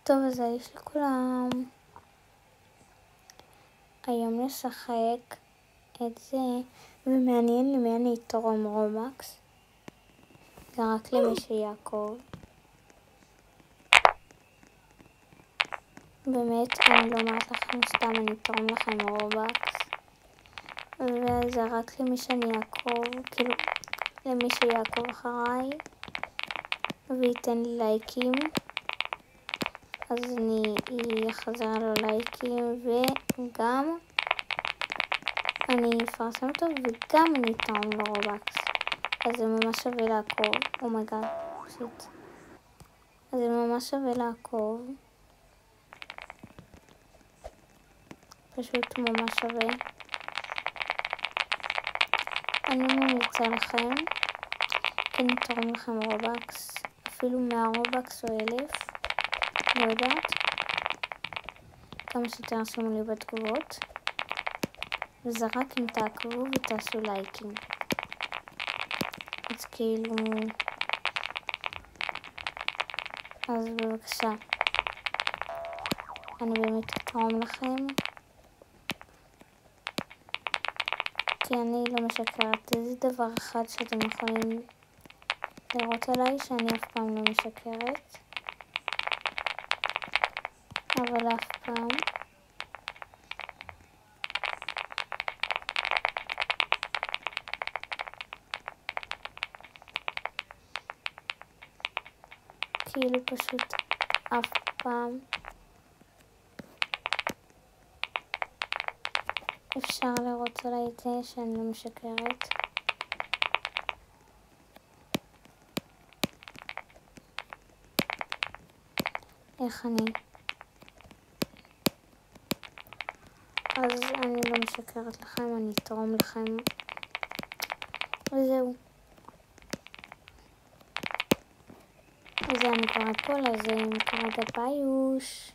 טוב, אז יש לכולם. היום נשחק את זה, ומעניין למי אני אתרום רובקס. זה רק למי שיעקוב. באמת, אני לא אומרת לכם סתם, אני אתרום לכם רובקס. וזה רק למי שאני אעקוב, כאילו, למי שיעקוב אחריי, וייתן לי לייקים. אז אני אחזר לו לייקים, וגם אני אפרסם אותו, וגם אני אתרום לו רובקס. אז זה ממש שווה לעקוב. אומייגאד, שיט. אז זה ממש שווה לעקוב. פשוט ממש שווה. אני ממליצה לכם, כן אתרום לכם רובקס, אפילו 100 רובקס או 1000, לא יודעת. כמה שתרשמו לי בתגובות. וזה רק אם תעקבו ותעשו לייקים. אז כאילו, אז בבקשה. אני באמת אתרום לכם. כי אני לא משקרת. זה דבר אחד שאתם יכולים לראות עליי, שאני אף פעם לא משקרת. אבל אף פעם. כאילו פשוט אף פעם. אפשר לראות עליי את זה שאני לא משקרת. איך אני? אז אני לא משקרת לכם, אני אתרום לכם. וזהו. וזה אני כבר הכל, אז כרגע ביוש.